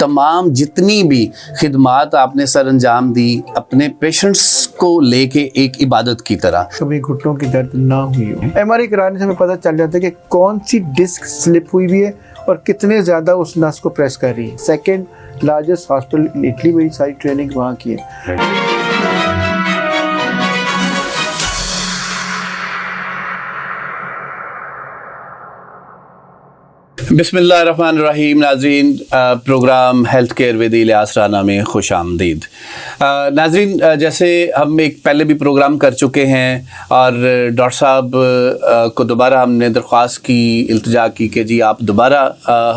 तमाम जितनी भी खिदमात आपने सर अंजाम दी अपने पेशेंट्स को लेके एक इबादत की तरह। कभी घुटनों की दर्द ना हुई हो, एमआरआई कराने से हमें पता चल जाता है कि कौन सी डिस्क स्लिप हुई भी है और कितने ज़्यादा उस नस को प्रेस कर रही है। Second largest hospital in Italy, मेरी सारी ट्रेनिंग वहाँ की है। बिस्मिल्लाहिर्रहमानिर्रहीम। नाज़रीन, program health care with Ilyas Rana में खुश आमदीद। नाज़रीन, जैसे हम एक पहले भी प्रोग्राम कर चुके हैं और डॉक्टर साहब को दोबारा हमने दरख्वास्त की, इल्तिजा की कि जी आप दोबारा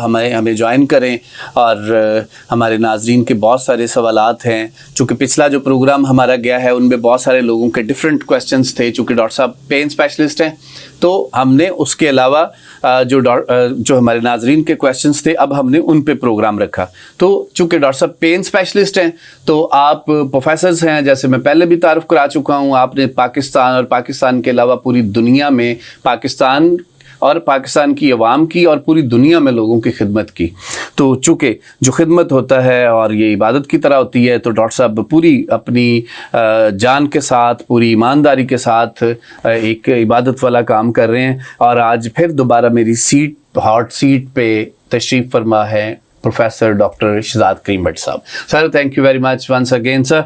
हमें ज्वाइन करें और हमारे नाज़रीन के बहुत सारे सवालात हैं। चूँकि पिछला जो प्रोग्राम हमारा गया है उनमें बहुत सारे लोगों के डिफरेंट क्वेश्चंस थे। चूँकि डॉक्टर साहब पेन स्पेशलिस्ट हैं तो हमने उसके अलावा जो हमारे नाजरीन के क्वेश्चंस थे अब हमने उन पे प्रोग्राम रखा। तो चूंकि डॉक्टर साहब पेन स्पेशलिस्ट हैं तो आप प्रोफेसर्स हैं, जैसे मैं पहले भी तारुफ करा चुका हूँ। आपने पाकिस्तान और पाकिस्तान के अलावा पूरी दुनिया में पाकिस्तान और पाकिस्तान की अवाम की और पूरी दुनिया में लोगों की खिदमत की। तो चूँकि जो खिदमत होता है और ये इबादत की तरह होती है तो डॉक्टर साहब पूरी अपनी जान के साथ, पूरी ईमानदारी के साथ एक इबादत वाला काम कर रहे हैं। और आज फिर दोबारा मेरी हॉट सीट पे तशरीफ़ फरमा है professor doctor Shahzad Karim Bhatt sahab. Sir thank you very much once again sir.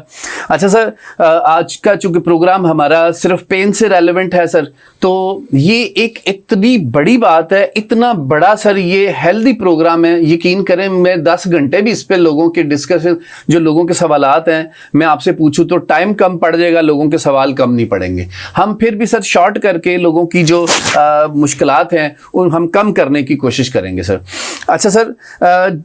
अच्छा सर, आज का चूँकि प्रोग्राम हमारा सिर्फ पेन से रेलेवेंट है सर, तो ये एक इतनी बड़ी बात है, इतना बड़ा सर ये हेल्दी प्रोग्राम है। यकीन करें मैं 10 घंटे भी इस पे लोगों के डिस्कशन, जो लोगों के सवालात हैं मैं आपसे पूछूं तो टाइम कम पड़ जाएगा, लोगों के सवाल कम नहीं पड़ेंगे। हम फिर भी सर शॉर्ट करके लोगों की जो मुश्किलात हैं उन हम कम करने की कोशिश करेंगे सर। अच्छा सर,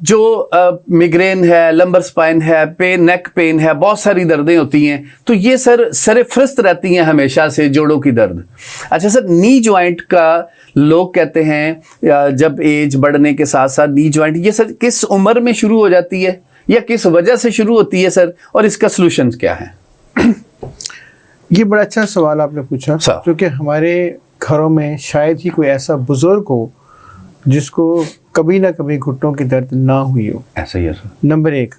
जो मिग्रेन है, लंबर स्पाइन है, नेक पेन है, बहुत सारी दर्दें होती हैं तो ये सर सरफरस्त रहती हैं हमेशा से, जोड़ों की दर्द। अच्छा सर, नी जॉइंट का लोग कहते हैं जब एज बढ़ने के साथ साथ नी जॉइंट, ये सर किस उम्र में शुरू हो जाती है या किस वजह से शुरू होती है सर, और इसका सलूशन क्या है? ये बड़ा अच्छा सवाल आपने पूछा, क्योंकि हमारे घरों में शायद ही कोई ऐसा बुजुर्ग हो जिसको कभी ना कभी घुटनों की दर्द ना हुई हो। ऐसा ही है सर। नंबर 1,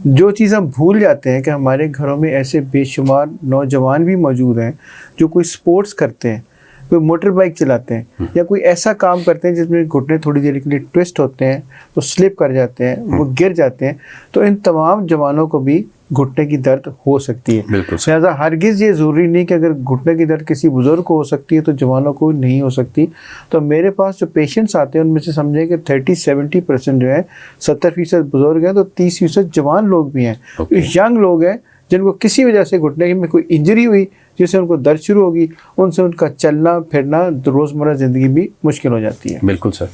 जो चीज़ हम भूल जाते हैं कि हमारे घरों में ऐसे बेशुमार नौजवान भी मौजूद हैं जो कोई स्पोर्ट्स करते हैं, कोई मोटर बाइक चलाते हैं या कोई ऐसा काम करते हैं जिसमें घुटने थोड़ी देर के लिए ट्विस्ट होते हैं, वो स्लिप कर जाते हैं, वो गिर जाते हैं। तो इन तमाम जवानों को भी घुटने की दर्द हो सकती है। लिहाजा हरगिज़ ये ज़रूरी नहीं कि अगर घुटने की दर्द किसी बुज़ुर्ग को हो सकती है तो जवानों को नहीं हो सकती। तो मेरे पास जो पेशेंट्स आते हैं उनमें से समझें कि 30-70% जो है, 70% बुज़ुर्ग हैं तो 30% जवान लोग भी हैं। यंग लोग हैं जिनको किसी वजह से घुटने में कोई इंजरी हुई जिससे उनको दर्द शुरू होगी, उनसे उनका चलना फिरना रोज़मर्रा ज़िंदगी भी मुश्किल हो जाती है। बिल्कुल सर।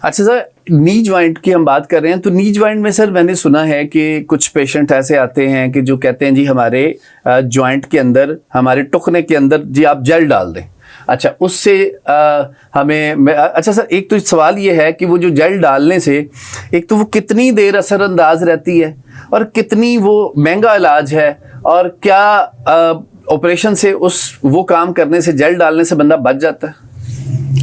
अच्छा सर, नी जॉइंट की हम बात कर रहे हैं तो नी जॉइंट में सर मैंने सुना है कि कुछ पेशेंट ऐसे आते हैं कि जो कहते हैं जी हमारे जॉइंट के अंदर, हमारे टुकने के अंदर जी आप जेल डाल दें। अच्छा, उससे अच्छा सर, एक तो सवाल ये है कि वो जो जेल डालने से एक तो वो कितनी देर असरअंदाज रहती है और कितनी वो महंगा इलाज है, और क्या ऑपरेशन से वो काम करने से, जेल डालने से बंदा बच जाता है?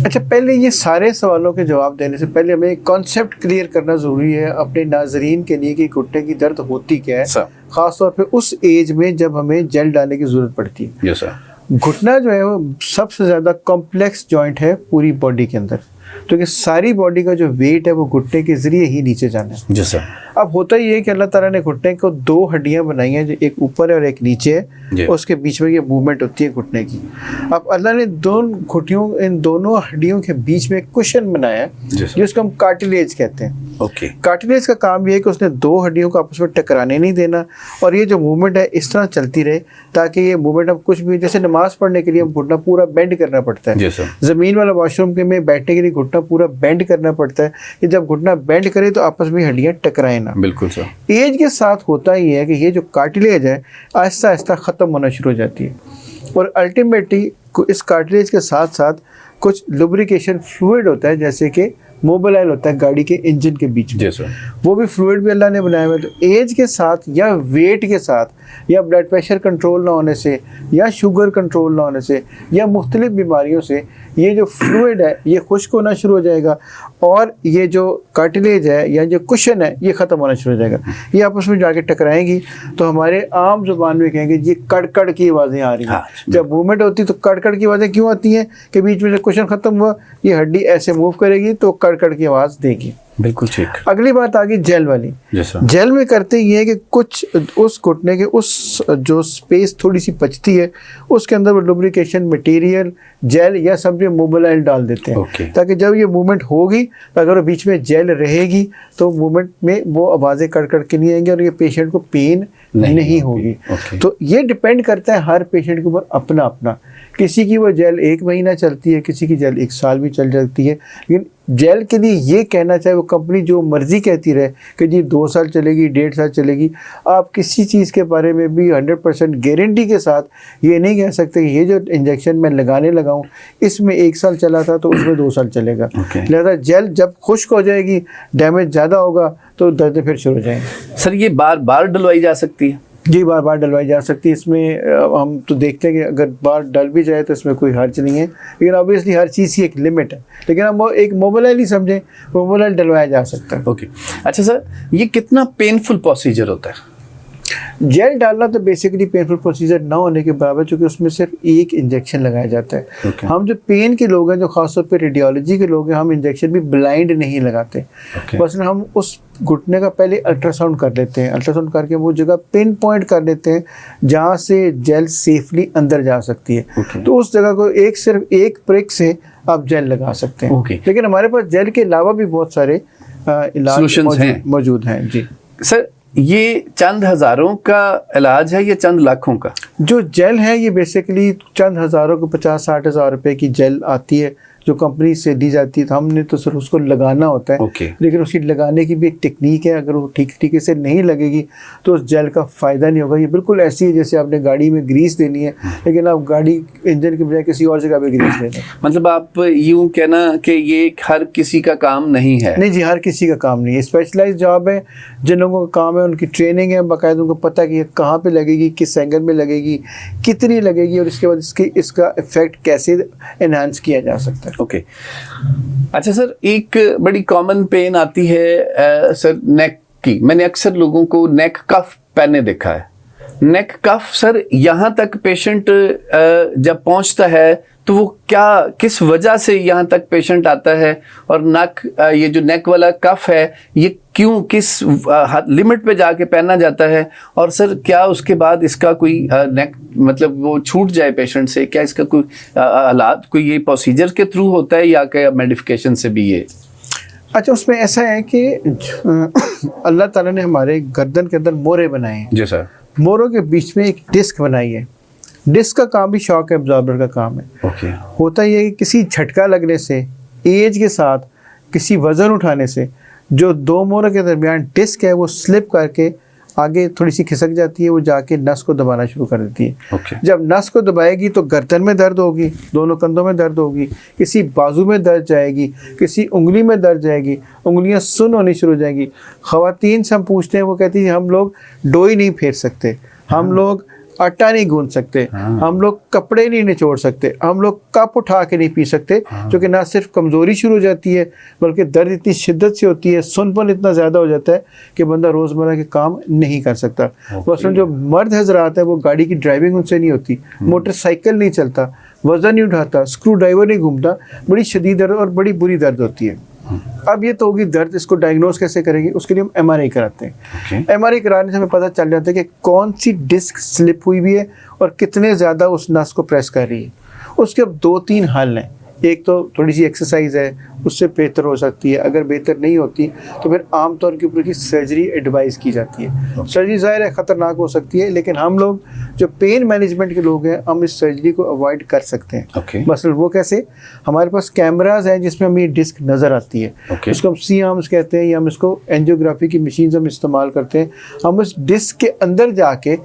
अच्छा, पहले ये सारे सवालों के जवाब देने से पहले हमें एक कॉन्सेप्ट क्लियर करना ज़रूरी है अपने नाजरीन के लिए कि घुटने की दर्द होती क्या है, ख़ास तौर पे उस एज में जब हमें जेल डालने की ज़रूरत पड़ती है। Yes sir. घुटना जो है वो सबसे ज़्यादा कॉम्प्लेक्स जॉइंट है पूरी बॉडी के अंदर, क्योंकि सारी बॉडी का जो वेट है वो घुटने के ज़रिए ही नीचे जाना है। जी सर। अब होता ही है कि अल्लाह ताला ने घुटने को 2 हड्डियां बनाई हैं, जो एक ऊपर है और एक नीचे है, उसके बीच में ये मूवमेंट होती है घुटने की। अब अल्लाह ने इन दोनों हड्डियों के बीच में एक कुशन बनाया है जिसको हम कार्टिलेज कहते हैं। कार्टिलेज का काम ये है कि उसने 2 हड्डियों को आपस में टकराने नहीं देना, और ये जो मूवमेंट है इस तरह चलती रहे ताकि ये मूवमेंट, अब कुछ भी जैसे नमाज पढ़ने के लिए हम घुटना पूरा बेंड करना पड़ता है, ज़मीन वाला वॉशरूम के में बैठने के लिए घुटना पूरा बेंड करना पड़ता है कि जब घुटना बेंड करे तो आपस में हड्डियां टकराएं ना। बिल्कुल सर। एज के साथ होता ही है कि ये जो कार्टिलेज है आहिस्ता आहिस्ता ख़त्म होना शुरू हो जाती है, और अल्टीमेटली इस कार्टिलेज के साथ साथ कुछ लुब्रिकेशन फ्लूइड होता है, जैसे कि मोबाइल ऑयल होता है गाड़ी के इंजन के बीच में, वो भी फ्लूइड भी अल्लाह ने बनाया हुआ है। तो एज के साथ या वेट के साथ या ब्लड प्रेशर कंट्रोल ना होने से या शुगर कंट्रोल ना होने से या मुख्तलिफ बीमारियों से ये जो फ्लूइड है ये खुश्क होना शुरू हो जाएगा, और ये जो कार्टिलेज है या जो कुशन है ये ख़त्म होना शुरू हो जाएगा। ये आपस में जाके टकराएंगी तो हमारे आम जुबान में कहेंगे ये कड़कड़ की आवाज़ें आ रही हैं। जब मूवमेंट होती है तो कड़कड़ की आवाज़ें क्यों आती हैं कि बीच में से कुशन ख़त्म हुआ, ये हड्डी ऐसे मूव करेगी तो कड़कड़ की आवाज़ देगी। बिल्कुल ठीक। अगली बात आ गई जेल वाली। जेल में करते ये है कि कुछ उस घुटने के उस जो स्पेस थोड़ी सी बचती है उसके अंदर वो लुब्रिकेशन मटेरियल जेल या समझे मोबाइल डाल देते हैं ताकि जब ये मूवमेंट होगी तो अगर बीच में जेल रहेगी तो मूवमेंट में वो आवाज़ें कड़ के नहीं आएंगी और ये पेशेंट को पेन नहीं होगी। तो ये डिपेंड करता है हर पेशेंट के ऊपर अपना अपना। किसी की वो जेल 1 महीना चलती है, किसी की जेल 1 साल भी चल जाती है। लेकिन जेल के लिए ये कहना चाहे वो कंपनी जो मर्जी कहती रहे कि जी 2 साल चलेगी, 1.5 साल चलेगी, आप किसी चीज़ के बारे में भी 100% गारंटी के साथ ये नहीं कह सकते कि ये जो इंजेक्शन मैं लगाने लगाऊं इसमें 1 साल चला था तो उसमें 2 साल चलेगा। लिहाजा जेल जब खुश्क हो जाएगी, डैमेज ज़्यादा होगा तो दर्द फिर शुरू हो जाएंगे। सर ये बार बार डलवाई जा सकती है? जी बार बार डलवाई जा सकती है। इसमें हम तो देखते हैं कि अगर बार डल भी जाए तो इसमें कोई हर्ज नहीं है, लेकिन ऑब्वियसली हर चीज़ की एक लिमिट है। लेकिन हम वो एक मोबाइल ही समझें, मोबाइल डलवाया जा सकता है। ओके अच्छा सर, ये कितना पेनफुल प्रोसीजर होता है? जेल डालना तो बेसिकली पेनफुल प्रोसीजर ना होने के बराबर, क्योंकि उसमें सिर्फ एक इंजेक्शन लगाया जाता है। हम जो पेन के लोग हैं, जो खासतौर पे रेडियोलॉजी के लोग हैं, हम इंजेक्शन भी ब्लाइंड नहीं लगाते। बस हम उस घुटने का पहले अल्ट्रासाउंड कर लेते हैं, अल्ट्रासाउंड करके वो जगह पिन पॉइंट कर लेते हैं जहाँ से जेल सेफली अंदर जा सकती है। तो उस जगह को सिर्फ एक प्रिक से आप जेल लगा सकते हैं। लेकिन हमारे पास जेल के अलावा भी बहुत सारे इलाज मौजूद हैं। जी सर, ये चंद हज़ारों का इलाज है या चंद लाखों का? जो जेल है ये बेसिकली चंद हज़ारों को 50-60 हज़ार रुपए की जेल आती है जो कंपनी से दी जाती है। तो हमने तो सिर्फ उसको लगाना होता है। लेकिन उसकी लगाने की भी एक टेक्निक है। अगर वो ठीक तरीके से नहीं लगेगी तो उस जेल का फ़ायदा नहीं होगा। ये बिल्कुल ऐसी है जैसे आपने गाड़ी में ग्रीस देनी है, लेकिन आप गाड़ी इंजन के बजाय किसी और जगह पे ग्रीस दे दें। मतलब आप यूँ कहना कि ये हर किसी का काम नहीं है? नहीं जी, हर किसी का काम नहीं है। स्पेशलाइज्ड जॉब है। जिन लोगों का काम है उनकी ट्रेनिंग है, बाकायदा उनको पता है कि ये कहाँ पर लगेगी, किस एंगल में लगेगी, कितनी लगेगी और इसके बाद इसका इफेक्ट कैसे एनहांस किया जा सकता है। ओके अच्छा सर, एक बड़ी कॉमन पेन आती है सर नेक की। मैंने अक्सर लोगों को नेक कफ पहने देखा है। नेक कफ सर, यहाँ तक पेशेंट जब पहुँचता है तो वो किस वजह से यहाँ तक पेशेंट आता है, और ये जो नेक वाला कफ है ये क्यों, किस लिमिट पे जाके पहना जाता है, और सर क्या उसके बाद इसका कोई नेक मतलब वो छूट जाए पेशेंट से, क्या इसका कोई हालात कोई ये प्रोसीजर के थ्रू होता है या क्या मेडिफिकेशन से भी ये? अच्छा, उसमें ऐसा है कि अल्लाह ताला ने हमारे गर्दन के अंदर मोरे बनाए हैं। जी सर। मोरों के बीच में एक डिस्क बनाई है। डिस्क का काम भी शॉक एब्जॉर्बर का काम है। होता ये है कि किसी झटका लगने से, एज के साथ, किसी वजन उठाने से जो 2 मोरों के दरमियान डिस्क है वो स्लिप करके आगे थोड़ी सी खिसक जाती है, वो जाके नस को दबाना शुरू कर देती है। जब नस को दबाएगी तो गर्दन में दर्द होगी, दोनों कंधों में दर्द होगी, किसी बाजू में दर्द जाएगी, किसी उंगली में दर्द जाएगी, उंगलियां सुन्न होनी शुरू हो जाएंगी। ख़वातीन से हम पूछते हैं, वो कहती है हम लोग डोई नहीं फेर सकते, हम लोग आटा नहीं गूंद सकते, हम लोग कपड़े नहीं निचोड़ सकते, हम लोग कप उठा के नहीं पी सकते, जो कि ना सिर्फ कमज़ोरी शुरू हो जाती है बल्कि दर्द इतनी शिद्दत से होती है, सुनपन इतना ज़्यादा हो जाता है कि बंदा रोज़मर्रा के काम नहीं कर सकता। वैसे जो मर्द हजरात है वो गाड़ी की ड्राइविंग उनसे नहीं होती, मोटरसाइकिल नहीं चलता, वज़न नहीं उठाता, स्क्रू ड्राइवर नहीं घूमता, बड़ी शदीद दर्द और बड़ी बुरी दर्द होती है। अब ये तो होगी दर्द, इसको डायग्नोस कैसे करेंगे? उसके लिए हम एमआरआई कराते हैं। एमआरआई कराने से हमें पता चल जाता है कि कौन सी डिस्क स्लिप हुई भी है और कितने ज़्यादा उस नस को प्रेस कर रही है। उसके अब 2-3 हल हैं। एक तो थोड़ी सी एक्सरसाइज है, उससे बेहतर हो सकती है। अगर बेहतर नहीं होती तो फिर आमतौर के ऊपर की सर्जरी एडवाइस की जाती है। सर्जरी ज़ाहिर है ख़तरनाक हो सकती है, लेकिन हम लोग जो पेन मैनेजमेंट के लोग हैं हम इस सर्जरी को अवॉइड कर सकते हैं। मसलन वो कैसे? हमारे पास कैमराज हैं जिसमें हमें ये डिस्क नज़र आती है। इसको हम सी आर्म्स कहते हैं, या हम इसको एंजियोग्राफी की मशीन हम इस्तेमाल करते हैं। हम उस डिस्क के अंदर जाके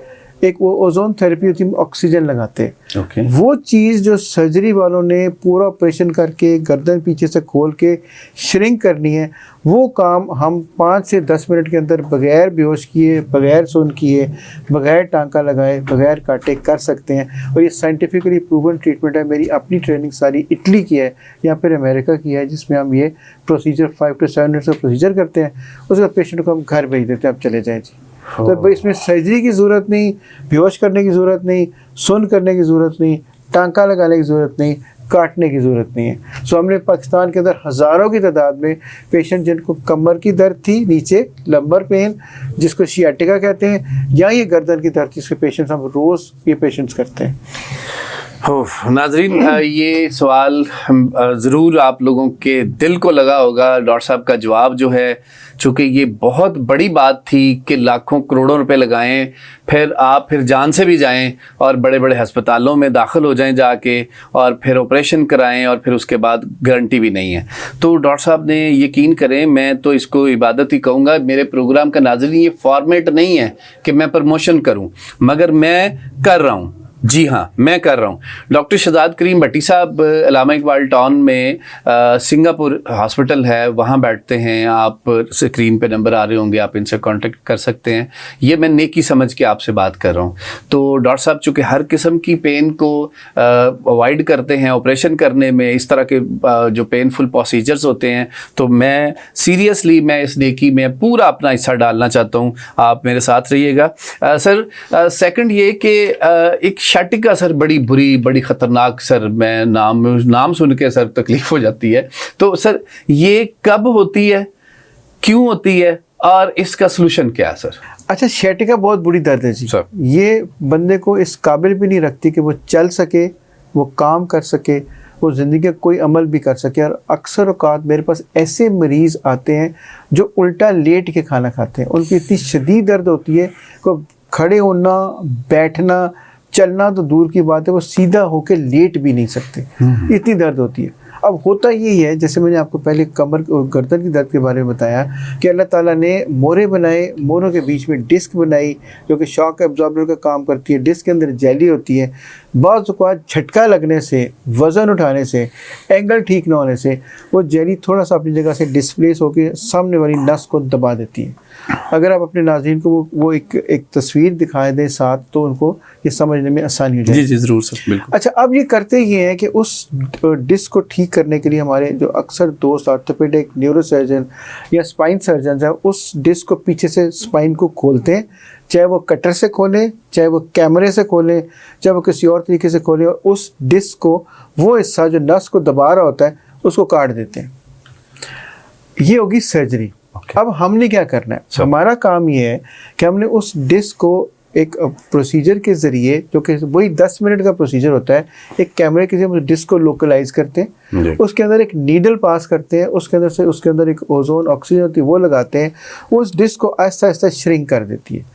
एक वो ओजोन थेरेपी होती है, ऑक्सीजन लगाते हैं। ओके। वो चीज़ जो सर्जरी वालों ने पूरा ऑपरेशन करके गर्दन पीछे से खोल के श्रिंक करनी है, वो काम हम 5 से 10 मिनट के अंदर बगैर बेहोश किए, बगैर सुन किए, बगैर टांका लगाए, बगैर काटे कर सकते हैं। और ये साइंटिफिकली प्रूवन ट्रीटमेंट है। मेरी अपनी ट्रेनिंग सारी इटली की है या फिर अमेरिका की है, जिसमें हम ये प्रोसीजर 5 to 7 मिनट्स का प्रोसीजर करते हैं। उसके बाद पेशेंट को हम घर भेज देते हैं, आप चले जाएँ जी। तो इसमें सर्जरी की ज़रूरत नहीं, बेहोश करने की ज़रूरत नहीं, सुन करने की ज़रूरत नहीं, टांका लगाने की ज़रूरत नहीं, काटने की ज़रूरत नहीं है। सो हमने पाकिस्तान के अंदर हज़ारों की तादाद में पेशेंट जिनको कमर की दर्द थी, नीचे लंबर पेन जिसको शियाटिका कहते हैं, या ये गर्दन की दर्द थी, इसके पेशेंट्स हम रोज़ ये पेशेंट्स करते हैं। नाजरीन, ये सवाल ज़रूर आप लोगों के दिल को लगा होगा। डॉक्टर साहब का जवाब जो है, चूँकि ये बहुत बड़ी बात थी कि लाखों करोड़ों रुपए लगाएं, फिर आप फिर जान से भी जाएं और बड़े बड़े अस्पतालों में दाखिल हो जाएं जाके, और फिर ऑपरेशन कराएं, और फिर उसके बाद गारंटी भी नहीं है। तो डॉक्टर साहब ने यकीन करें, मैं तो इसको इबादत ही कहूँगा। मेरे प्रोग्राम का नाजरीन ये फॉर्मेट नहीं है कि मैं प्रमोशन करूँ, मगर मैं कर रहा हूँ। जी हाँ, मैं कर रहा हूँ। डॉक्टर शहजाद करीम भट्टी साहब इलामा इकबाल टाउन में सिंगापुर हॉस्पिटल है, वहाँ बैठते हैं। आप स्क्रीन पे नंबर आ रहे होंगे, आप इनसे कांटेक्ट कर सकते हैं। ये मैं नेकी समझ के आपसे बात कर रहा हूँ। तो डॉक्टर साहब चूँकि हर किस्म की पेन को अवॉइड करते हैं ऑपरेशन करने में, इस तरह के जो पेनफुल प्रोसीजर्स होते हैं, तो मैं सीरियसली मैं इस नेकी में पूरा अपना हिस्सा डालना चाहता हूँ। आप मेरे साथ रहिएगा। सर, सेकंड ये कि एक शटिका सर बड़ी बुरी, बड़ी ख़तरनाक सर, मैं नाम सुन के सर तकलीफ हो जाती है। तो सर ये कब होती है, क्यों होती है, और इसका सलूशन क्या है सर? अच्छा, शटिका बहुत बुरी दर्द है जी सर। ये बंदे को इस काबिल भी नहीं रखती कि वो चल सके, वो काम कर सके, वो ज़िंदगी का कोई अमल भी कर सके। और अक्सर औक़ात मेरे पास ऐसे मरीज़ आते हैं जो उल्टा लेट के खाना खाते हैं। उनकी इतनी शदीद दर्द होती है कि खड़े होना, बैठना, चलना तो दूर की बात है, वो सीधा होके लेट भी नहीं सकते, इतनी दर्द होती है। अब होता यही है, जैसे मैंने आपको पहले कमर और गर्दन की दर्द के बारे में बताया कि अल्लाह ताला ने मोरे बनाए, मोरों के बीच में डिस्क बनाई जो कि शॉक एब्जॉर्बर का काम करती है। डिस्क के अंदर जेली होती है। बाज़ औक़ात झटका लगने से, वज़न उठाने से, एंगल ठीक ना होने से वो जेली थोड़ा सा अपनी जगह से डिस्प्लेस होकर सामने वाली नस को दबा देती है। अगर आप अपने नाज़रीन को वो एक तस्वीर दिखाए दें साथ, तो उनको ये समझने में आसानी हो जाएगी। जी ज़रूर सर, बिल्कुल। अच्छा, अब ये करते ये हैं कि उस डिस्क को ठीक करने के लिए हमारे जो अक्सर दोस्त ऑर्थोपेडिक, न्यूरोसर्जन या स्पाइन सर्जन हैं, उस डिस्क को पीछे से स्पाइन को खोलते हैं, चाहे वो कटर से खोलें, चाहे वो कैमरे से खोलें, चाहे वो किसी और तरीके से खोलें, और उस डिस्क को, वो हिस्सा जो नस को दबा रहा होता है, उसको काट देते हैं। ये होगी सर्जरी। अब हमने क्या करना है? हमारा काम ये है कि हमने उस डिस्क को एक प्रोसीजर के ज़रिए, जो कि वही 10 मिनट का प्रोसीजर होता है, एक कैमरे के जरिए डिस्क को लोकलाइज करते हैं, उसके अंदर एक नीडल पास करते हैं, उसके अंदर एक ओजोन ऑक्सीजन होती है वो लगाते हैं, वो उस डिस्क को आहिस्ता आहिस्ता श्रिंक कर देती है।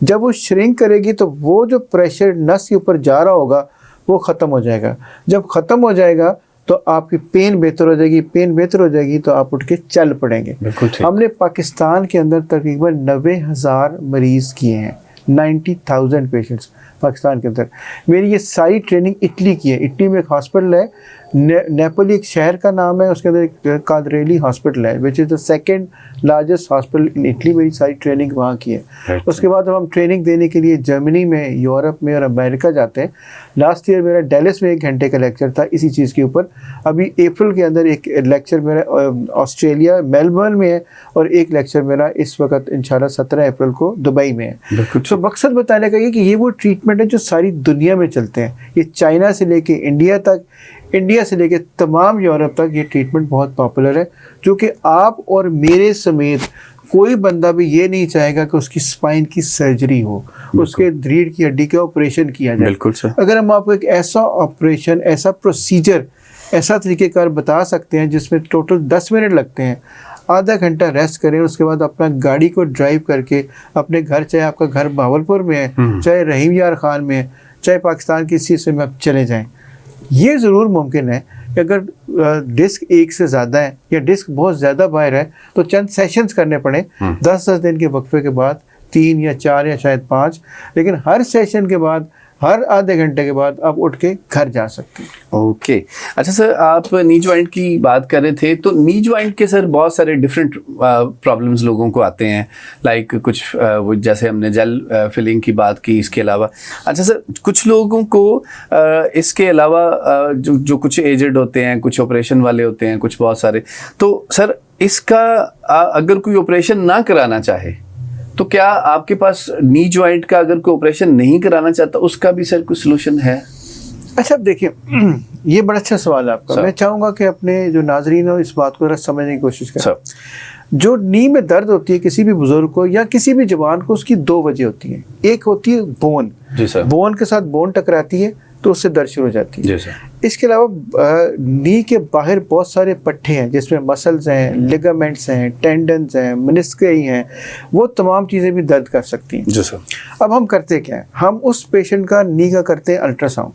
जब वो श्रिंक करेगी तो वो जो प्रेशर नस के ऊपर जा रहा होगा वो ख़त्म हो जाएगा। जब ख़त्म हो जाएगा तो आपकी पेन बेहतर हो जाएगी, पेन बेहतर हो जाएगी तो आप उठ के चल पड़ेंगे। हमने पाकिस्तान के अंदर तकरीबन 90,000 मरीज़ किए हैं, 90,000 पेशेंट्स पाकिस्तान के अंदर। मेरी ये सारी ट्रेनिंग इटली की है। इटली में एक हॉस्पिटल है, नेपोली एक शहर का नाम है, उसके अंदर एक कादरेली हॉस्पिटल है, which is the second largest hospital in Italy. मेरी सारी ट्रेनिंग वहाँ की है। उसके बाद हम ट्रेनिंग देने के लिए जर्मनी में, यूरोप में और अमेरिका जाते हैं। लास्ट ईयर मेरा डेलिस में 1 घंटे का लेक्चर था इसी चीज़ के ऊपर। अभी अप्रैल के अंदर एक लेक्चर मेरा ऑस्ट्रेलिया मेलबर्न में है, और एक लेक्चर मेरा इस वक्त इंशाल्लाह 17 अप्रैल को दुबई में है। तो मकसद बताने का ये कि ये वो ट्रीटमेंट है जो सारी दुनिया में चलते हैं। ये चाइना से लेके इंडिया तक, इंडिया से लेके तमाम यूरोप तक ये ट्रीटमेंट बहुत पॉपुलर है, जो कि आप और मेरे समेत कोई बंदा भी ये नहीं चाहेगा कि उसकी स्पाइन की सर्जरी हो, उसके रीढ़ की हड्डी का ऑपरेशन किया जाए। बिल्कुल सर। अगर हम आपको एक ऐसा ऑपरेशन, ऐसा प्रोसीजर, ऐसा तरीक़ेकार बता सकते हैं जिसमें टोटल 10 मिनट लगते हैं, आधा घंटा रेस्ट करें, उसके बाद अपना गाड़ी को ड्राइव करके अपने घर, चाहे आपका घर भावलपुर में है, चाहे रहीम यार खान में है, चाहे पाकिस्तान किसी हिस्से में आप चले जाएं, ये ज़रूर मुमकिन है कि अगर डिस्क एक से ज़्यादा है या डिस्क बहुत ज़्यादा बाहर है तो चंद सेशंस करने पड़े। 10-10 दिन के वक्फे के बाद 3 या 4 या शायद 5, लेकिन हर सेशन के बाद, हर आधे घंटे के बाद आप उठ के घर जा सकते हैं। ओके अच्छा सर, आप नी जॉइंट की बात कर रहे थे, तो नी जॉइंट के सर बहुत सारे डिफरेंट प्रॉब्लम्स लोगों को आते हैं, लाइक कुछ वो जैसे हमने जेल फिलिंग की बात की, इसके अलावा अच्छा सर कुछ लोगों को इसके अलावा जो कुछ एजेड होते हैं, कुछ ऑपरेशन वाले होते हैं, कुछ बहुत सारे, तो सर इसका अगर कोई ऑपरेशन ना कराना चाहे तो क्या आपके पास नी जॉइंट का अगर कोई ऑपरेशन नहीं कराना चाहता उसका भी सर कुछ सोल्यूशन है? अच्छा अब देखिए, ये बड़ा अच्छा सवाल है आपका। मैं चाहूँगा कि अपने जो नाजरीन हो इस बात को जरा समझने की कोशिश करें। जो नी में दर्द होती है किसी भी बुजुर्ग को या किसी भी जवान को, उसकी 2 वजह होती हैं। एक होती है बोन, बोन के साथ बोन टकराती है तो उससे दर्द शुरू हो जाती है। इसके अलावा नी के बाहर बहुत सारे पट्टे हैं जिसमें मसल्स हैं, लिगामेंट्स हैं, टेंडन्स हैं, मेनिस्कई हैं, वो तमाम चीज़ें भी दर्द कर सकती हैं। जी सर। अब हम करते क्या है, हम उस पेशेंट का नी का करते हैं अल्ट्रासाउंड।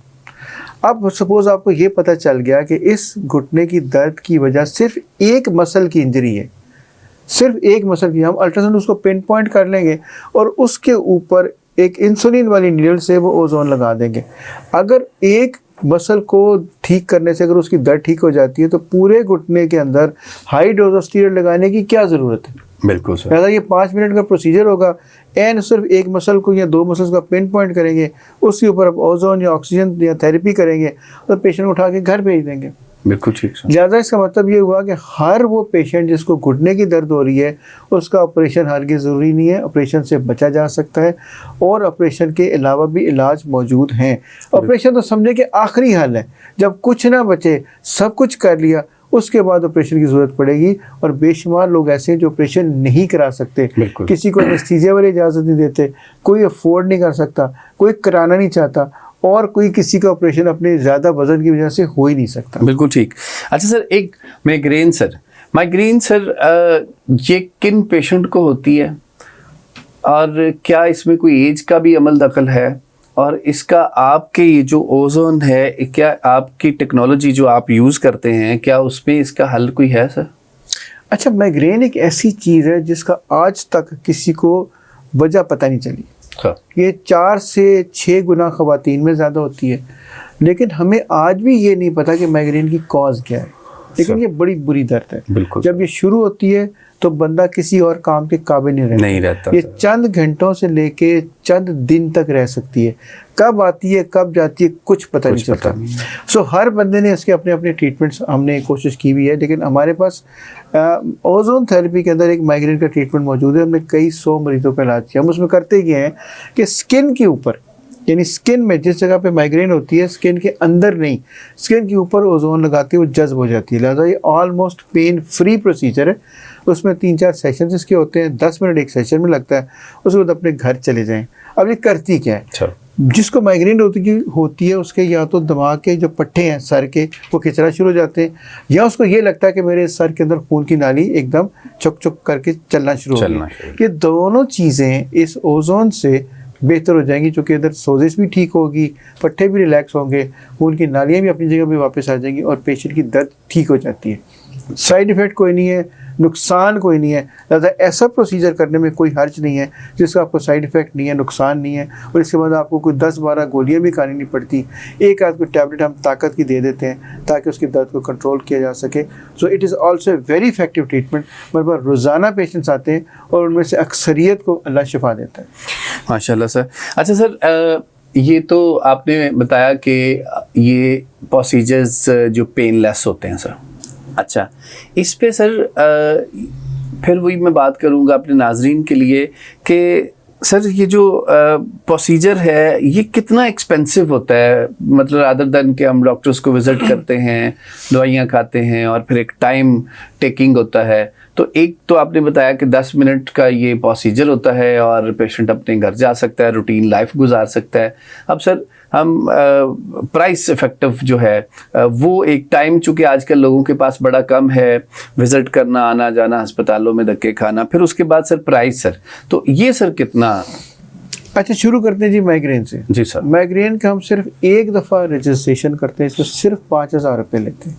अब सपोज आपको ये पता चल गया कि इस घुटने की दर्द की वजह सिर्फ एक मसल की इंजरी है, सिर्फ एक मसल की, हम अल्ट्रासाउंड उसको पिन पॉइंट कर लेंगे और उसके ऊपर एक इंसुलिन वाली नीडल से वो ओजोन लगा देंगे। अगर एक मसल को ठीक करने से अगर उसकी दर्द ठीक हो जाती है तो पूरे घुटने के अंदर हाई डोज ऑफ स्टीरॉयड लगाने की क्या ज़रूरत है? बिल्कुल सर। अगर ये 5 मिनट का प्रोसीजर होगा, एंड सिर्फ एक मसल को या 2 मसल्स का पिन पॉइंट करेंगे, उसके ऊपर आप ओजोन या ऑक्सीजन या थेरेपी करेंगे और पेशेंट उठा के घर भेज देंगे। बिल्कुल ठीक सर। ज़्यादा इसका मतलब ये हुआ कि हर वो पेशेंट जिसको घुटने की दर्द हो रही है उसका ऑपरेशन हरगिज़ ज़रूरी नहीं है, ऑपरेशन से बचा जा सकता है और ऑपरेशन के अलावा भी इलाज मौजूद हैं। ऑपरेशन तो समझे कि आखिरी हल है, जब कुछ ना बचे सब कुछ कर लिया उसके बाद ऑपरेशन की ज़रूरत पड़ेगी। और बेशुमार लोग ऐसे हैं जो ऑपरेशन नहीं करा सकते, किसी को एनेस्थीसिया वाली इजाज़त नहीं देते, कोई अफोर्ड नहीं कर सकता, कोई कराना नहीं चाहता और कोई किसी का ऑपरेशन अपने ज़्यादा वजन की वजह से हो ही नहीं सकता। बिल्कुल ठीक। अच्छा सर, एक माइग्रेन सर ये किन पेशेंट को होती है और क्या इसमें कोई एज का भी अमल दखल है? और इसका आपके ये जो ओजोन है, क्या आपकी टेक्नोलॉजी जो आप यूज़ करते हैं, क्या उसमें इसका हल कोई है सर? अच्छा, माइग्रेन एक ऐसी चीज़ है जिसका आज तक किसी को वजह पता नहीं चली। ये 4 से 6 गुना ख़वातीन में ज़्यादा होती है, लेकिन हमें आज भी ये नहीं पता कि माइग्रेन की कॉज क्या है। लेकिन ये बड़ी बुरी दर्द है। बिल्कुल। जब ये शुरू होती है तो बंदा किसी और काम के काबिल नहीं रहता। ये चंद घंटों से लेके चंद दिन तक रह सकती है, कब आती है कब जाती है कुछ पता नहीं चलता। सो हर बंदे ने इसके अपने अपने ट्रीटमेंट्स हमने कोशिश की भी है, लेकिन हमारे पास ओजोन थेरेपी के अंदर एक माइग्रेन का ट्रीटमेंट मौजूद है। हमने कई 100 मरीजों का इलाज किया। हम उसमें करते क्या है कि स्किन के ऊपर, यानी स्किन में जिस जगह पे माइग्रेन होती है स्किन के अंदर नहीं, स्किन के ऊपर ओजोन लगाते वो जज्ब हो जाती है। लिहाजा ये ऑलमोस्ट पेन फ्री प्रोसीजर है। उसमें 3-4 सेशन इसके होते हैं, 10 मिनट एक सेशन में लगता है, उसके बाद अपने घर चले जाएं। अब ये करती क्या है, जिसको माइग्रेन होती है उसके या तो दिमाग के जो पट्टे हैं सर के वो खिंचना शुरू हो जाते हैं, या उसको ये लगता है कि मेरे सर के अंदर खून की नाली एकदम चुक चुक करके चलना शुरू हो गई। ये दोनों चीज़ें इस ओजोन से बेहतर हो जाएंगी, चूँकि इधर सोजिश भी ठीक होगी, पट्टे भी रिलैक्स होंगे, खून की नालियाँ भी अपनी जगह पे वापस आ जाएंगी और पेशेंट की दर्द ठीक हो जाती है। साइड इफ़ेक्ट कोई नहीं है, नुकसान कोई नहीं है। ज़्यादा ऐसा प्रोसीजर करने में कोई हर्ज नहीं है जिसका आपको साइड इफ़ेक्ट नहीं है, नुकसान नहीं है, और इसके बाद आपको कोई 10-12 गोलियां भी खानी नहीं पड़ती। एक आध कोई टैबलेट हम ताकत की दे देते हैं ताकि उसकी दर्द को कंट्रोल किया जा सके। So it is also a very effective treatment. मेरे पास रोज़ाना पेशेंट्स आते हैं और उनमें से अक्सरियत को अल्लाह शिफा देता है। माशाल्लाह सर। अच्छा सर, ये तो आपने बताया कि ये प्रोसीजर्स जो पेनलेस होते हैं सर। अच्छा, इस पे सर फिर वही मैं बात करूँगा अपने नाजरीन के लिए कि सर ये जो प्रोसीजर है ये कितना एक्सपेंसिव होता है, मतलब अदर देन कि हम डॉक्टर्स को विज़िट करते हैं, दवाइयाँ खाते हैं और फिर एक टाइम टेकिंग होता है। तो एक तो आपने बताया कि 10 मिनट का ये प्रोसीजर होता है और पेशेंट अपने घर जा सकता है, रूटीन लाइफ गुजार सकता है। अब सर हम प्राइस इफेक्टिव जो है वो एक टाइम, चूँकि आजकल लोगों के पास बड़ा कम है, विज़िट करना, आना जाना, अस्पतालों में धक्के खाना, फिर उसके बाद सर प्राइस सर, तो ये सर कितना? अच्छा, शुरू करते हैं जी माइग्रेन से। जी सर। माइग्रेन का हम सिर्फ एक दफ़ा रजिस्ट्रेशन करते हैं, इसमें सिर्फ 5,000 रुपये लेते हैं।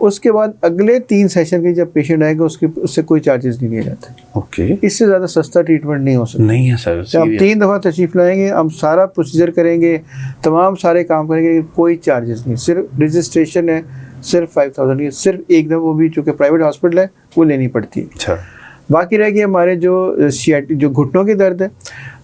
उसके बाद अगले 3 सेशन के जब पेशेंट आएगा उससे कोई चार्जेस नहीं लिए जाते। ओके, इससे ज़्यादा सस्ता ट्रीटमेंट नहीं हो सकता। नहीं है सर। तो हम 3 दफ़ा तशरीफ लाएंगे, हम सारा प्रोसीजर करेंगे, तमाम सारे काम करेंगे, कोई चार्जेस नहीं। सिर्फ रजिस्ट्रेशन है, सिर्फ 5000 की, सिर्फ एक दफ़ा, वो भी चूँकि प्राइवेट हॉस्पिटल है वो लेनी पड़ती है। अच्छा, बाकी रह गए हमारे जो घुटनों के दर्द है,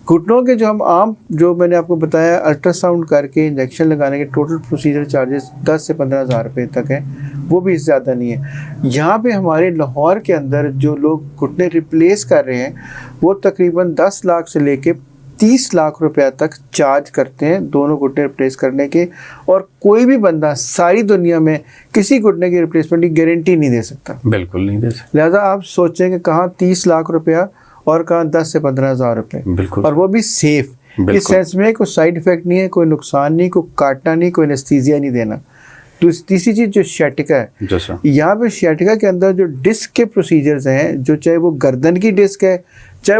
घुटनों के जो हम आम जो मैंने आपको बताया अल्ट्रासाउंड करके इंजेक्शन लगाने के टोटल प्रोसीजर चार्जेस 10 से 15 हज़ार रुपये तक है, वो भी ज़्यादा नहीं है। यहाँ पे हमारे लाहौर के अंदर जो लोग घुटने रिप्लेस कर रहे हैं वो तकरीबन 10 लाख से लेके 30 लाख रुपया तक चार्ज करते हैं दोनों घुटने रिप्लेस करने के, और कोई भी बंदा सारी दुनिया में किसी घुटने की रिप्लेसमेंट की गारंटी नहीं दे सकता। बिल्कुल नहीं दे सकता। लिहाजा आप सोचें कि कहाँ 30 लाख रुपया और कहाँ 10 से 15 हज़ार रुपये, बिल्कुल, और वो भी सेफ। इस सेंस में कोई साइड इफेक्ट नहीं है, कोई नुकसान नहीं, कोई काटना नहीं, कोई एनेस्थीसिया नहीं देना। तीसरी चीज़ जो शैटिका है, यहाँ पे शैटिका के अंदर जो डिस्क के प्रोसीजर्स हैं, जो चाहे वो गर्दन की डिस्क है, चाहे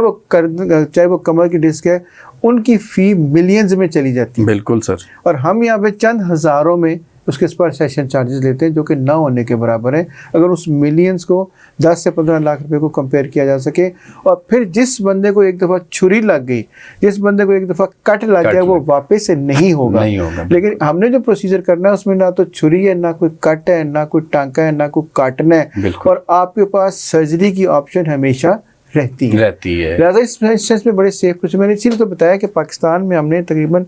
वो कमर की डिस्क है, उनकी फ़ी मिलियंस में चली जाती है। बिल्कुल सर। और हम यहाँ पे चंद हज़ारों में उसके पर सेशन चार्जेस लेते हैं, जो कि ना होने के बराबर है अगर उस मिलियंस को 10 से 15 लाख रुपए को कंपेयर किया जा सके। और फिर जिस बंदे को एक दफ़ा छुरी लग गई, जिस बंदे को एक दफ़ा कट लग गया, वो वापस से नहीं होगा। लेकिन हमने जो प्रोसीजर करना है उसमें ना तो छुरी है, ना कोई कट है, ना कोई टांका है, ना कोई काटना है, और आपके पास सर्जरी की ऑप्शन हमेशा रहती है। लिहाजा इस सेंस में बड़े सेफ कुछ। मैंने इसीलिए तो बताया कि पाकिस्तान में हमने तकरीबन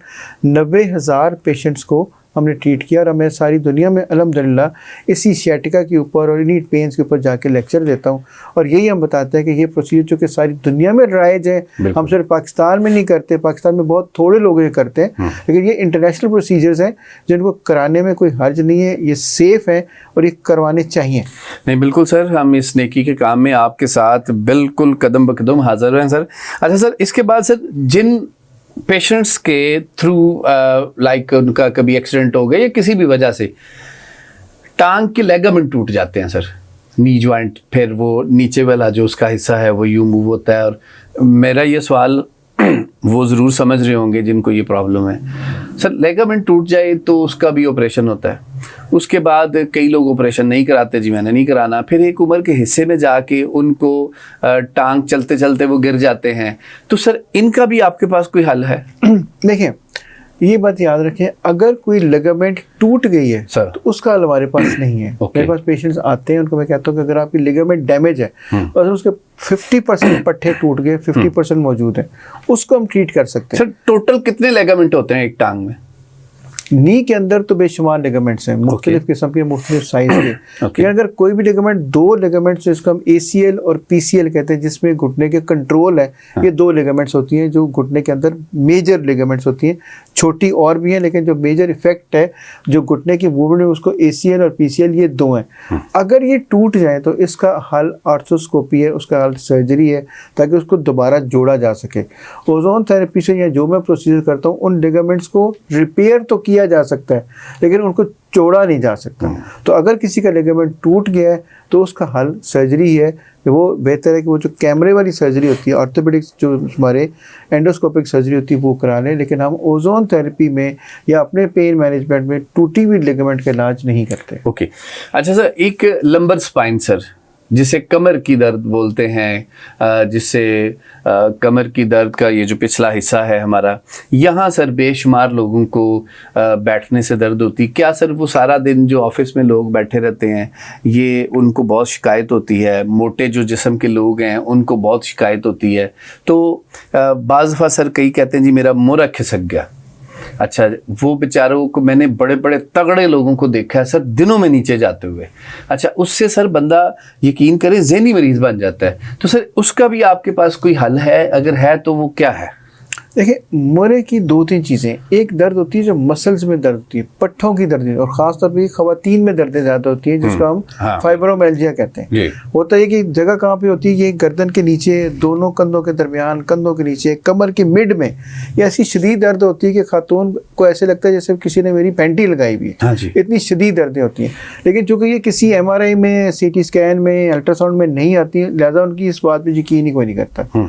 90,000 पेशेंट्स को हमने ट्रीट किया, और मैं सारी दुनिया में अल्हम्दुलिल्लाह इसी सियाटिका के ऊपर और इन्हीं पेन्स के ऊपर जाके लेक्चर देता हूँ। और यही हम बताते हैं कि ये प्रोसीजर जो कि सारी दुनिया में राइज है, हम सिर्फ पाकिस्तान में नहीं करते, पाकिस्तान में बहुत थोड़े लोग ये करते हैं, लेकिन ये इंटरनेशनल प्रोसीजर्स हैं जिनको कराने में कोई हर्ज नहीं है, ये सेफ़ है और ये करवाने चाहिए। नहीं, बिल्कुल सर, हम इस नेकी के काम में आपके साथ बिल्कुल कदम ब कदम हाजिर हैं सर। अच्छा सर, इसके बाद सर जिन पेशेंट्स के थ्रू लाइक उनका कभी एक्सीडेंट हो गया या किसी भी वजह से टांग के लेगामेंट टूट जाते हैं सर, नी जॉइंट, फिर वो नीचे वाला जो उसका हिस्सा है वो यूं मूव होता है, और मेरा ये सवाल वो ज़रूर समझ रहे होंगे जिनको ये प्रॉब्लम है सर, लेगामेंट टूट जाए तो उसका भी ऑपरेशन होता है, उसके बाद कई लोग ऑपरेशन नहीं कराते, जी मैंने नहीं कराना, फिर एक उम्र के हिस्से में जाके उनको टांग चलते चलते वो गिर जाते हैं, तो सर इनका भी आपके पास कोई हल है? देखिए, ये बात याद रखें, अगर कोई लिगामेंट टूट गई है सर तो उसका हल हमारे पास नहीं है। मेरे पास पेशेंट्स आते हैं, उनको मैं कहता हूँ कि अगर आपकी लिगामेंट डैमेज है और उसके 50% पट्टे टूट गए, 50% मौजूद है, उसको हम ट्रीट कर सकते हैं। सर टोटल कितने लिगामेंट होते हैं एक टांग में? नी के अंदर तो बेशुमार लिगामेंट्स हैं, मुख्तलिफ किस्म के, मुख्तलिफ साइज के। लेकिन अगर कोई भी लिगामेंट, 2 लिगामेंट्स जिसको हम ACL और PCL कहते हैं, जिसमें घुटने के कंट्रोल है, ये 2 लिगामेंट्स होती हैं जो घुटने के अंदर मेजर लिगामेंट्स होती हैं। छोटी और भी हैं, लेकिन जो मेजर इफेक्ट है जो घुटने की मूवमेंट है उसको ACL और PCL, ये 2 हैं। अगर ये टूट जाए तो इसका हल आर्थ्रोस्कोपी है, उसका हल सर्जरी है, ताकि उसको दोबारा जोड़ा जा सके। ओजोन थेरेपी से या जो मैं प्रोसीजर करता हूँ, उन लिगामेंट्स को रिपेयर तो किया जा सकता है लेकिन उनको जोड़ा नहीं जा सकता। तो अगर किसी का लिगामेंट टूट गया है तो उसका हल सर्जरी है। वो बेहतर है कि वो जो कैमरे वाली सर्जरी होती है, ऑर्थोपेडिक्स जो हमारे एंडोस्कोपिक सर्जरी होती है, वो करा लें, लेकिन हम ओजोन थेरेपी में या अपने पेन मैनेजमेंट में टूटी हुई लिगामेंट का इलाज नहीं करते। ओके, अच्छा सर, एक लंबर स्पाइन सर, जिसे कमर की दर्द बोलते हैं, जिससे कमर की दर्द का ये जो पिछला हिस्सा है हमारा, यहाँ सर बेशुमार लोगों को बैठने से दर्द होती है। क्या सर वो सारा दिन जो ऑफिस में लोग बैठे रहते हैं, ये उनको बहुत शिकायत होती है? मोटे जो जिस्म के लोग हैं उनको बहुत शिकायत होती है। तो बाज़ दफ़ा सर कई कहते हैं जी मेरा मोरा खिसक गया। अच्छा, वो बेचारों को मैंने बड़े बड़े तगड़े लोगों को देखा है सर दिनों में नीचे जाते हुए। अच्छा, उससे सर बंदा यकीन करें ज़हनी मरीज़ बन जाता है। तो सर उसका भी आपके पास कोई हल है? अगर है तो वो क्या है? देखिए, मोरे की 2-3 चीज़ें, एक दर्द होती है जो मसल्स में दर्द होती है, पट्ठों की दर्द, और ख़ासतौर पर ख़वातीन में दर्दें ज़्यादा होती हैं, जिसको हम फाइब्रोमियल्जिया कहते हैं। होता है कि जगह कहाँ पे होती है, ये गर्दन के नीचे, दोनों कंधों के दरमियान, कंधों के नीचे, कमर के मिड में। ये ऐसी शदीद दर्द होती है कि खातून को ऐसे लगता है जैसे किसी ने मेरी पैंटी लगाई हुई है, इतनी शदीद दर्दें होती हैं। लेकिन चूँकि ये किसी MRI में, CT स्कैन में, अल्ट्रासाउंड में नहीं आती है, लिहाजा उनकी इस बात पर यकीन ही कोई नहीं करता।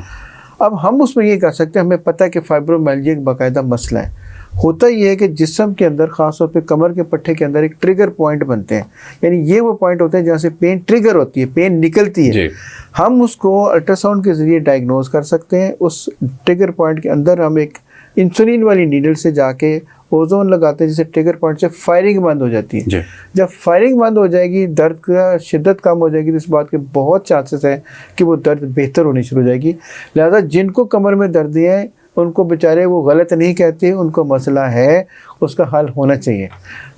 अब हम उसमें ये कर सकते हैं, हमें पता है कि फाइब्रोमाइल्जिया एक बाकायदा मसला है। होता ये है कि जिस्म के अंदर, ख़ासतौर पे कमर के पट्टे के अंदर एक ट्रिगर पॉइंट बनते हैं, यानी ये वो पॉइंट होते हैं जहाँ से पेन ट्रिगर होती है, पेन निकलती है। हम उसको अल्ट्रासाउंड के ज़रिए डायग्नोज कर सकते हैं। उस ट्रिगर पॉइंट के अंदर हम एक इंसुलिन वाली नीडल से जाके ओजोन लगाते हैं, जिससे ट्रिगर पॉइंट से फायरिंग बंद हो जाती है। जब फायरिंग बंद हो जाएगी, दर्द का शिद्दत कम हो जाएगी, तो इस बात के बहुत चांसेस हैं कि वो दर्द बेहतर होनी शुरू हो जाएगी। लिहाजा जिनको कमर में दर्द है उनको बेचारे वो गलत नहीं कहते, उनको मसला है, उसका हल होना चाहिए।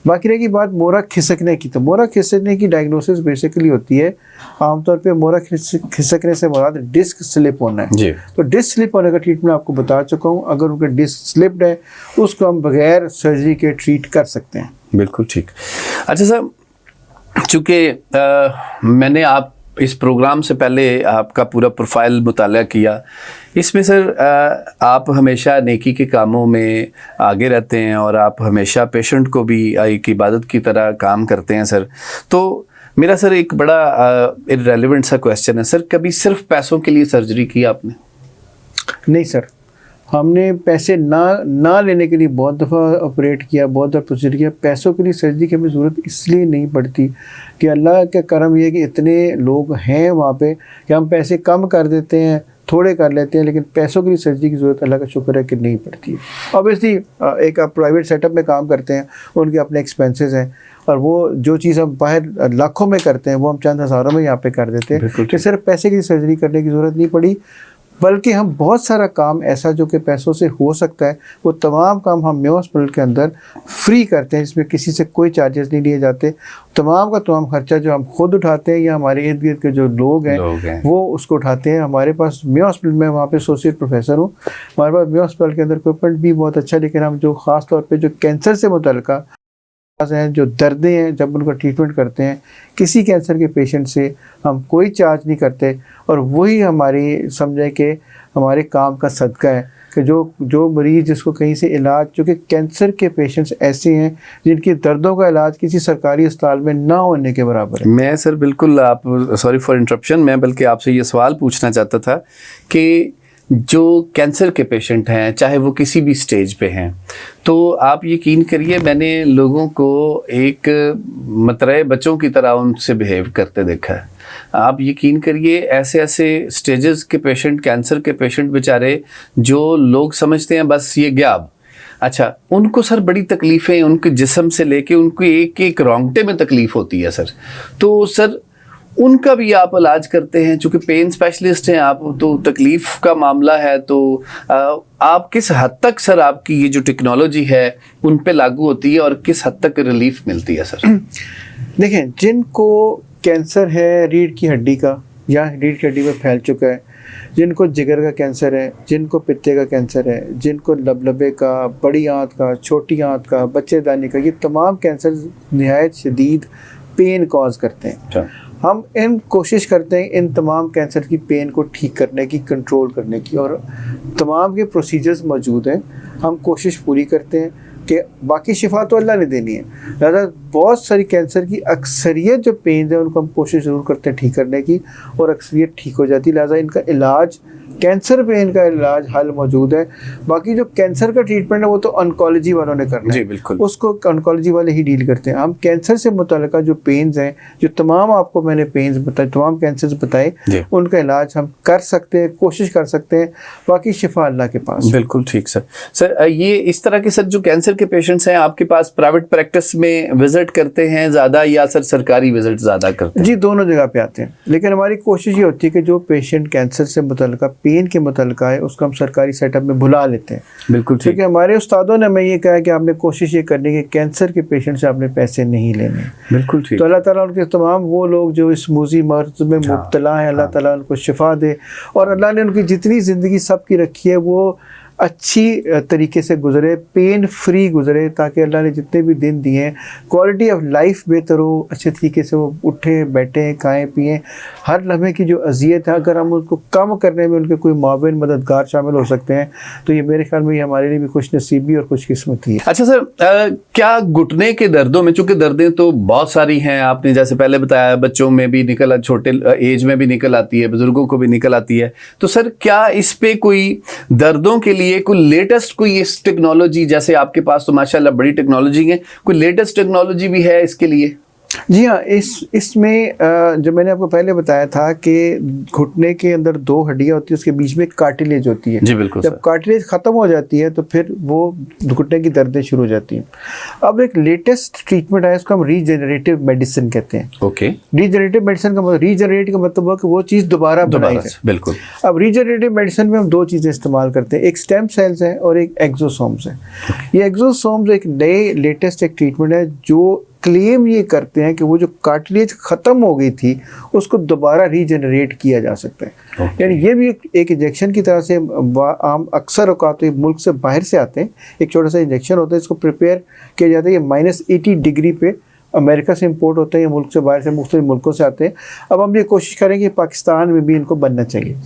बाकी रही बात मोरा खिसकने की, तो मोरा खिसकने की डायग्नोसिस बेसिकली होती है आमतौर पे मोरा खिसकने से मुराद डिस्क स्लिप होना है। तो डिस्क स्लिप होने का ट्रीटमेंट आपको बता चुका हूँ। अगर उनका डिस्क स्लिप्ड है तो उसको हम बगैर सर्जरी के ट्रीट कर सकते हैं। बिल्कुल ठीक। अच्छा सर, चूँकि मैंने आप इस प्रोग्राम से पहले आपका पूरा प्रोफाइल मुताला किया, इसमें सर आप हमेशा नेकी के कामों में आगे रहते हैं और आप हमेशा पेशेंट को भी एक इबादत की तरह काम करते हैं सर। तो मेरा सर एक बड़ा इररेलेवेंट सा क्वेश्चन है सर, कभी सिर्फ पैसों के लिए सर्जरी की आपने? नहीं सर, हमने पैसे ना लेने के लिए बहुत दफ़ा ऑपरेट किया, बहुत दफ़ा प्रोसीजर किया। पैसों के लिए सर्जरी की हमें ज़रूरत इसलिए नहीं पड़ती कि अल्लाह का करम ये है कि इतने लोग हैं वहाँ पे कि हम पैसे कम कर देते हैं, थोड़े कर लेते हैं, लेकिन पैसों के लिए सर्जरी की ज़रूरत अल्लाह का शुक्र है कि नहीं पड़ती है। ऑब्वियसली एक आप प्राइवेट सेटअप में काम करते हैं, उनके अपने एक्सपेंसेस हैं, और वो जो चीज़ हम बाहर लाखों में करते हैं वो हम चंद हज़ारों में यहाँ पे कर देते हैं। कि सिर्फ पैसे की सर्जरी करने की ज़रूरत नहीं पड़ी, बल्कि हम बहुत सारा काम ऐसा जो कि पैसों से हो सकता है, वो तमाम काम हम मेयो हॉस्पिटल के अंदर फ्री करते हैं, जिसमें किसी से कोई चार्जेस नहीं लिए जाते। तमाम का तमाम खर्चा जो हम खुद उठाते हैं या हमारे इर्द गिर्द के जो लोग हैं वो उसको उठाते हैं। हमारे पास मेयो हॉस्पिटल में, वहाँ पे एसोसिएट प्रोफेसर हूँ, हमारे पास मेयो हॉस्पिटल के अंदर इक्विपमेंट भी बहुत अच्छा, लेकिन हम जो ख़ास तौर पर जो कैंसर से मुतल्लिक़ हैं, जो दर्दें हैं, जब उनका ट्रीटमेंट करते हैं, किसी कैंसर के पेशेंट से हम कोई चार्ज नहीं करते। और वही हमारी समझे कि हमारे काम का सदका है कि जो मरीज़ जिसको कहीं से इलाज, चूँकि कैंसर के पेशेंट्स ऐसे हैं जिनकी दर्दों का इलाज किसी सरकारी अस्पताल में ना होने के बराबर है। मैं सर बिल्कुल, आप सॉरी फॉर इंटरप्शन, मैं बल्कि आपसे ये सवाल पूछना चाहता था कि जो कैंसर के पेशेंट हैं, चाहे वो किसी भी स्टेज पे हैं, तो आप यकीन करिए मैंने लोगों को एक मतरे बच्चों की तरह उनसे बिहेव करते देखा है। आप यकीन करिए ऐसे ऐसे स्टेजेस के पेशेंट, कैंसर के पेशेंट बेचारे, जो लोग समझते हैं बस ये गया अब, अच्छा, उनको सर बड़ी तकलीफ़ें, उनके जिस्म से लेके उनको एक एक रोंगटे में तकलीफ़ होती है सर। तो सर उनका भी आप इलाज करते हैं, चूँकि पेन स्पेशलिस्ट हैं आप, तो तकलीफ़ का मामला है, तो आप किस हद तक सर आपकी ये जो टेक्नोलॉजी है उन पे लागू होती है और किस हद तक रिलीफ मिलती है सर? देखें, जिनको कैंसर है रीढ़ की हड्डी का या रीढ़ की हड्डी में फैल चुका है, जिनको जिगर का कैंसर है, जिनको पित्ते का कैंसर है, जिनको लबलबे का, बड़ी आंत का, छोटी आंत का, बच्चेदानी का, ये तमाम कैंसर निहायत शदीद पेन कॉज करते हैं। हम इन कोशिश करते हैं इन तमाम कैंसर की पेन को ठीक करने की, कंट्रोल करने की, और तमाम के प्रोसीजर्स मौजूद हैं। हम कोशिश पूरी करते हैं कि बाकी शिफा तो अल्लाह ने देनी है, लिहाजा बहुत सारी कैंसर की अक्सरियत जो पेन है उनको हम कोशिश ज़रूर करते हैं ठीक करने की, और अक्सरियत ठीक हो जाती है। लिहाजा इनका इलाज, कैंसर पेन का इलाज हल मौजूद है। बाकी जो कैंसर का ट्रीटमेंट है वो तो ऑन्कोलॉजी वालों ने करना है, बिल्कुल, उसको ऑन्कोलॉजी वाले ही डील करते हैं। हम कैंसर से मुतल्लिक़ जो पेन्स हैं, जो तमाम आपको मैंने पेन्स बताए, तमाम कैंसर बताए, उनका इलाज हम कर सकते हैं, कोशिश कर सकते हैं, बाकी शिफा अल्लाह के पास। बिल्कुल ठीक सर। सर ये इस तरह के सर जो कैंसर के पेशेंट्स हैं आपके पास प्राइवेट प्रैक्टिस में विजिट करते हैं ज़्यादा या सर सरकारी विजिट ज़्यादा करते हैं? जी, दोनों जगह पे आते हैं, लेकिन हमारी कोशिश ये होती है कि जो पेशेंट कैंसर से मुतल्लिक़ पेन के मुतल्लिक़ है उसको हम सरकारी सेटअप में बुला लेते हैं। बिल्कुल ठीक। क्योंकि हमारे उस्तादों ने हमें ये कहा कि आपने कोशिश ये करनी है कि कैंसर के पेशेंट से आपने पैसे नहीं लेने। बिल्कुल ठीक। तो अल्लाह ताला उनके तमाम वो लोग जो इस मूजी मर्ज में मुब्तला हैं, अल्लाह ताला उनको शिफा दे, और अल्लाह ने उनकी जितनी ज़िंदगी सब की रखी है वो अच्छी तरीके से गुजरे, पेन फ्री गुजरे, ताकि अल्लाह ने जितने भी दिन दिए हैं क्वालिटी ऑफ लाइफ बेहतर हो, अच्छे तरीके से वो उठें बैठें खाएं पिएं। हर लम्हे की जो अजियत है अगर हम उसको कम करने में उनके कोई माविन मददगार शामिल हो सकते हैं तो ये मेरे ख्याल में ये हमारे लिए भी खुश नसीबी और खुशकिस्मती है। अच्छा सर, क्या घुटने के दर्दों में, चूंकि दर्दें तो बहुत सारी हैं, आपने जैसे पहले बताया बच्चों में भी निकल, छोटे एज में भी निकल आती है, बुजुर्गों को भी निकल आती है, तो सर क्या इस पे कोई दर्दों के लिए कोई लेटेस्ट कोई इस टेक्नोलॉजी, जैसे आपके पास तो माशाल्लाह बड़ी टेक्नोलॉजी है, कोई लेटेस्ट टेक्नोलॉजी भी है इसके लिए? जी हाँ, इसमें जो मैंने आपको पहले बताया था कि घुटने के अंदर 2 हड्डियाँ होती है, उसके बीच में कार्टिलेज होती है। जी बिल्कुल। जब कार्टिलेज ख़त्म हो जाती है तो फिर वो घुटने की दर्दें शुरू हो जाती हैं। अब एक लेटेस्ट ट्रीटमेंट है, इसको हम रीजनरेटिव मेडिसिन कहते हैं। ओके। रीजनरेटिव मेडिसिन का मतलब, रीजनरेट का मतलब है कि वो चीज़ दोबारा बनाई जाए। बिल्कुल। अब रीजनरेटिव मेडिसिन में हम 2 चीज़ें इस्तेमाल करते हैं, एक स्टेम सेल्स है और एक एक्सोसोम्स है। ये एक्सोसोम्स एक नए लेटेस्ट एक ट्रीटमेंट है जो क्लेम ये करते हैं कि वो जो कार्टिलेज ख़त्म हो गई थी उसको दोबारा रीजनरेट किया जा सकता है। यानी ये भी एक इंजेक्शन की तरह से आम अक्सर औकात मुल्क से बाहर से आते हैं, एक छोटा सा इंजेक्शन होता है, इसको प्रिपेयर किया जाता है। ये -80 डिग्री पे अमेरिका से इंपोर्ट होते हैं, या मुल्क से बाहर से मुख्तलिफ मुल्कों से आते हैं। अब हम ये कोशिश करेंगे पाकिस्तान में भी इनको बनना चाहिए।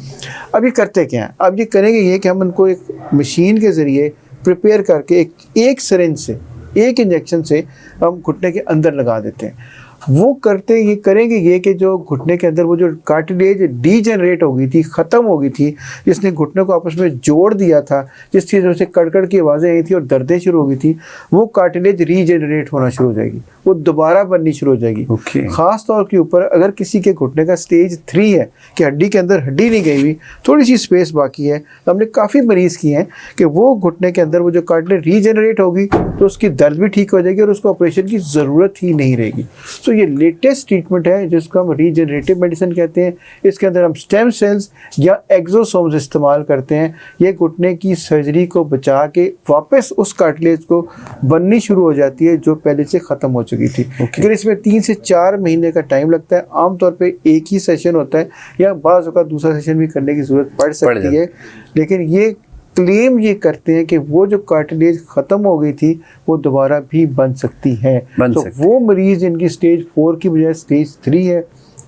अब ये करते क्या हैं, अब ये करेंगे ये कि हम इनको एक मशीन के ज़रिए प्रिपेयर करके एक सिरिंज से, एक इंजेक्शन से हम घुटने के अंदर लगा देते हैं। वो करते ये करेंगे ये कि जो घुटने के अंदर वो जो कार्टिलेज डीजनरेट हो गई थी, ख़त्म हो गई थी, जिसने घुटने को आपस में जोड़ दिया था, जिस चीज़ से कड़कड़ की आवाज़ें आई थी और दर्दें शुरू हो गई थी, वो कार्टिलेज रीजनरेट होना शुरू हो जाएगी, वो दोबारा बननी शुरू हो जाएगी। ख़ास तौर के ऊपर अगर किसी के घुटने का स्टेज 3 है कि हड्डी के अंदर हड्डी नहीं गई हुई, थोड़ी सी स्पेस बाकी है, तो हमने काफ़ी मरीज़ किए हैं कि वो घुटने के अंदर वो जो कार्टिलेज रीजनरेट होगी तो उसकी दर्द भी ठीक हो जाएगी और उसको ऑपरेशन की ज़रूरत ही नहीं रहेगी। तो ये लेटेस्ट ट्रीटमेंट है जिसको हम रीजनरेटिव मेडिसिन कहते हैं। इसके अंदर हम स्टेम सेल्स या एक्सोसोम्स इस्तेमाल करते हैं। ये घुटने की सर्जरी को बचा के वापस उस कार्टिलेज को बननी शुरू हो जाती है जो पहले से ख़त्म हो चुकी थी। लेकिन इसमें 3 से 4 महीने का टाइम लगता है। आमतौर पे एक ही सेशन होता है या बाज़ औक़ात दूसरा सेशन भी करने की ज़रूरत पड़ सकती है। लेकिन ये क्लेम ये करते हैं कि वो जो कार्टिलेज ख़त्म हो गई थी वो दोबारा भी बन सकती है। तो वो मरीज़ जिनकी स्टेज 4 की बजाय स्टेज 3 है,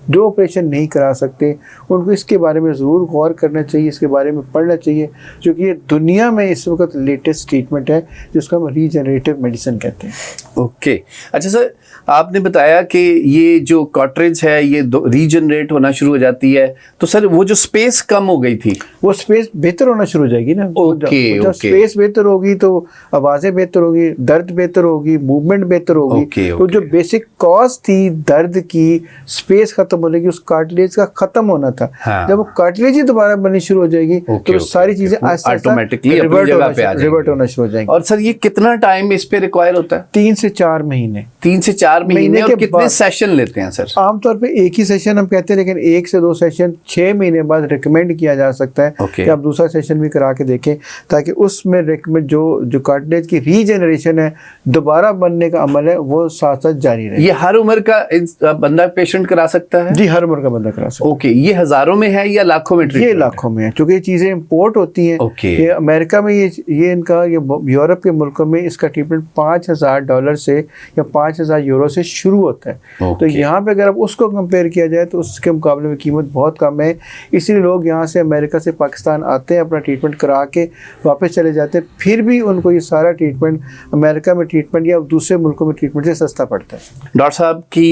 जो ऑपरेशन नहीं करा सकते, उनको इसके बारे में ज़रूर गौर करना चाहिए, इसके बारे में पढ़ना चाहिए, क्योंकि ये दुनिया में इस वक्त लेटेस्ट ट्रीटमेंट है जिसको हम रीजनरेटिव मेडिसिन कहते हैं। ओके। अच्छा सर, आपने बताया कि ये जो कार्टिलेज है ये रीजनरेट होना शुरू हो जाती है, तो सर वो जो स्पेस कम हो गई थी वो स्पेस बेहतर होना शुरू हो जाएगी ना। जब स्पेस बेहतर होगी तो आवाज़ें बेहतर होगी, दर्द बेहतर होगी, मूवमेंट बेहतर होगी। तो जो बेसिक कॉज थी दर्द की, स्पेस खत्म होने की, उस कार्टिलेज का खत्म होना था। जब वो कार्टिलेज ही दोबारा बननी शुरू हो जाएगी तो सारी चीजें ऑटोमेटिकली रिवर्ट होना शुरू हो जाएंगी। और सर ये कितना टाइम इस पे रिक्वायर होता है? 3 से 4 महीने। 3 से 4 महीने। और कितने सेशन लेते हैं सर? आमतौर पे एक ही सेशन हम कहते हैं, लेकिन 1 से 2 सेशन 6 महीने बाद रिकमेंड किया जा सकता है कि आप दूसरा सेशन भी करा के देखें, ताकि उसमें रिकमेंड जो कार्टिलेज की रीजनरेशन है, दोबारा बनने का अमल है, वो साथ साथ जारी रहे। ये हर उम्र का बंदा पेशेंट करा सकता है? जी, हर उम्र का बंदा करा सकता है। ओके। ये हज़ारों में है या लाखों में? ये लाखों में है, क्योंकि ये चीज़ें इम्पोर्ट होती हैं। ये अमेरिका में ये इनका, ये यूरोप के मुल्कों में इसका ट्रीटमेंट $5000 से या €5000 से शुरू होता है। तो यहाँ पे अगर आप उसको कंपेयर किया जाए तो उसके मुकाबले में कीमत बहुत कम है। इसीलिए लोग यहाँ से अमेरिका से पाकिस्तान आते हैं, अपना ट्रीटमेंट करा के वापस चले जाते हैं, फिर भी उनको ये सारा ट्रीटमेंट अमेरिका में ट्रीटमेंट या दूसरे मुल्कों में ट्रीटमेंट से सस्ता पड़ता है। डॉक्टर साहब की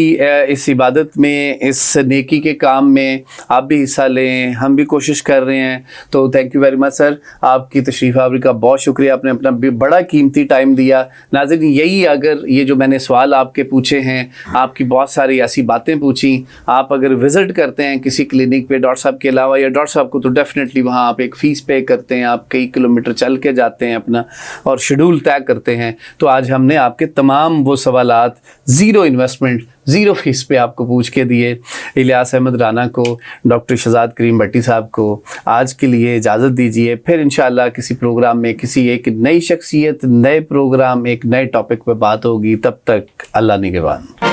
इस इबादत में, इस नेकी के काम में आप भी हिस्सा लें, हम भी कोशिश कर रहे हैं, तो thank you very much sir. आपकी तशरीफ़ आवरी का बहुत शुक्रिया, आपने अपना बड़ा कीमती टाइम दिया। नाज़रीन, यही अगर ये जो मैंने सवाल आपके पूछे हैं, आपकी बहुत सारी ऐसी बातें पूछी, आप अगर विज़िट करते हैं किसी क्लिनिक पे डॉक्टर साहब के अलावा, या डॉक्टर साहब को तो डेफिनेटली वहाँ आप एक फ़ीस पे करते हैं, आप कई किलोमीटर चल के जाते हैं अपना और शेड्यूल तय करते हैं, तो आज हमने आपके तमाम वो सवालात ज़ीरो इन्वेस्टमेंट, ज़ीरो फीस पे आपको पूछ के दिए। इलियास अहमद राना को, डॉक्टर शहजाद करीम भट्टी साहब को आज के लिए इजाज़त दीजिए। फिर इंशाअल्लाह किसी प्रोग्राम में, किसी एक नई शख्सियत, नए प्रोग्राम, एक नए टॉपिक पे बात होगी। तब तक अल्लाह निगहबान।